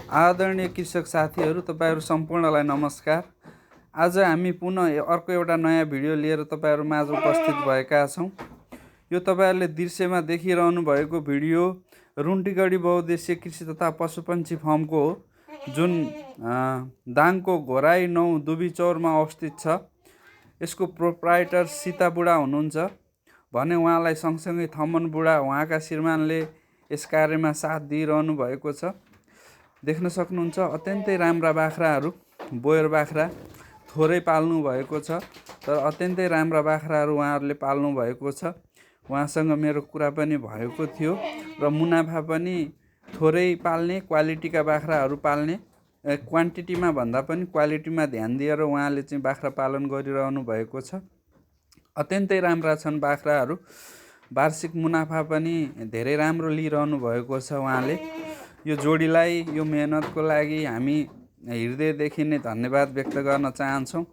आदरणीय कृषक साथीहरू, तपाईहरू सम्पूर्णलाई नमस्कार। आज हामी पुनः अर्को एउटा नयाँ भिडियो लिएर तपाईहरू माझ उपस्थित भएका छौँ। यो तपाईहरूले दृश्यमा देखिरहनु भएको भिडियो रुन्टीगढी बहुउद्देश्य कृषि तथा पशुपन्छी फार्मको हो, जुन दाङको घोराई 9 दुबीचौरमा अवस्थित छ। यसको प्रोप्राइटर सीता बुढा हुनुहुन्छ भने उहाँलाई सँगसँगै थमन बुढा उहाँका श्रीमानले यस कार्यमा साथ दिइरहनु भएको छ। देख्न सक्नुहुन्छ अत्यन्तै राम्रा बाख्राहरू, बोयर बाख्रा थोरै पाल्नु भएको छ, तर अत्यन्तै राम्रा बाख्राहरू उहाँहरूले पाल्नु भएको छ। उहाँसँग मेरो कुरा पनि भएको थियो र मुनाफा पनि थोरै पाल्ने, क्वालिटीका बाख्राहरू पाल्ने, क्वान्टिटीमा भन्दा पनि क्वालिटीमा ध्यान दिएर उहाँले चाहिँ बाख्रा पालन गरिरहनु भएको छ। अत्यन्तै राम्रा छन् बाख्राहरू। वार्षिक मुनाफा पनि धेरै राम्रो लिइरहनु भएको छ उहाँले। यो जोडीलाई यो मेहनतको लागि हामी हृदयदेखि नै धन्यवाद व्यक्त गर्न चाहन्छौँ।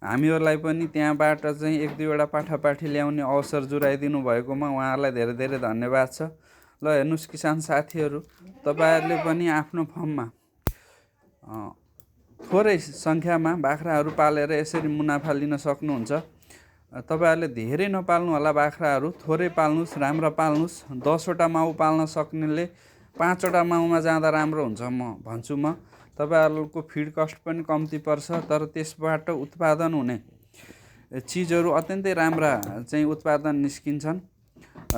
हामीहरूलाई पनि त्यहाँबाट चाहिँ 1-2वटा पाठापाठी ल्याउने अवसर जुराइदिनु भएकोमा उहाँहरूलाई धेरै धेरै धन्यवाद छ। ल हेर्नुहोस् किसान साथीहरू, तपाईँहरूले पनि आफ्नो फर्ममा थोरै सङ्ख्यामा बाख्राहरू पालेर यसरी मुनाफा लिन सक्नुहुन्छ। तपाईँहरूले धेरै नपाल्नु होला बाख्राहरू, थोरै पाल्नुहोस्, राम्रा पाल्नुहोस्। 10वटा माउ पाल्न सक्नेले 5वटा माउमा जाँदा राम्रो हुन्छ म भन्छु। म तपाईँहरूको फिड कस्ट पनि कम्ती पर्छ, तर त्यसबाट उत्पादन हुने चिजहरू अत्यन्तै राम्रा चाहिँ उत्पादन निस्किन्छन्।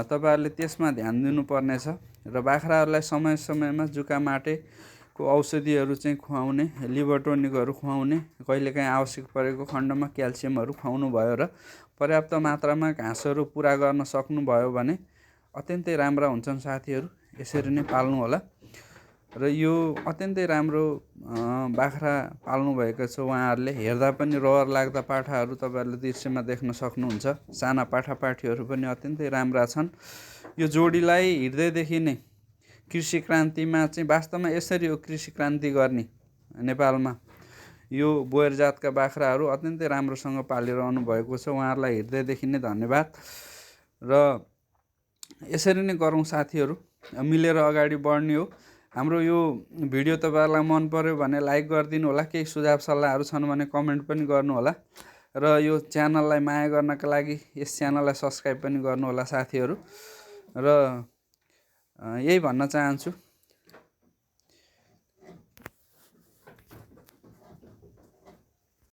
तपाईँहरूले त्यसमा ध्यान दिनुपर्नेछ र बाख्राहरूलाई समय समयमा जुकामाटेको औषधिहरू चाहिँ खुवाउने, लिभर टोनिकहरू खुवाउने, कहिलेकाहीँ आवश्यक परेको खण्डमा क्याल्सियमहरू खुवाउनु भयो र पर्याप्त मात्रामा घाँसहरू पुरा गर्न सक्नुभयो भने अत्यन्तै राम्रा हुन्छन् साथीहरू। यसरी नै पाल्नु होला। र यो अत्यन्तै राम्रो बाख्रा पाल्नु भएको छ उहाँहरूले। हेर्दा पनि रहर लाग्दा पाठाहरू तपाईँहरूले दृश्यमा देख्न सक्नुहुन्छ। साना पाठापाठीहरू पनि अत्यन्तै राम्रा छन्। यो जोडीलाई हृदयदेखि नै कृषि क्रान्तिमा चाहिँ वास्तवमा यसरी हो कृषि क्रान्ति गर्ने नेपालमा। यो बोयर जातका बाख्राहरू अत्यन्तै राम्रोसँग पालिरहनु भएको छ। उहाँहरूलाई हृदयदेखि नै धन्यवाद। र यसरी नै गरौँ साथीहरू, मिलेर अगाडि बढ्ने हो। हाम्रो यो भिडियो तपाईँहरूलाई मन पर्यो भने लाइक गरिदिनु होला। केही सुझाव सल्लाहहरू छन् भने कमेन्ट पनि गर्नु होला। र यो च्यानललाई माया गर्नका लागि यस च्यानललाई सब्सक्राइब पनि गर्नु होला साथीहरू। र यही भन्न चाहन्छु।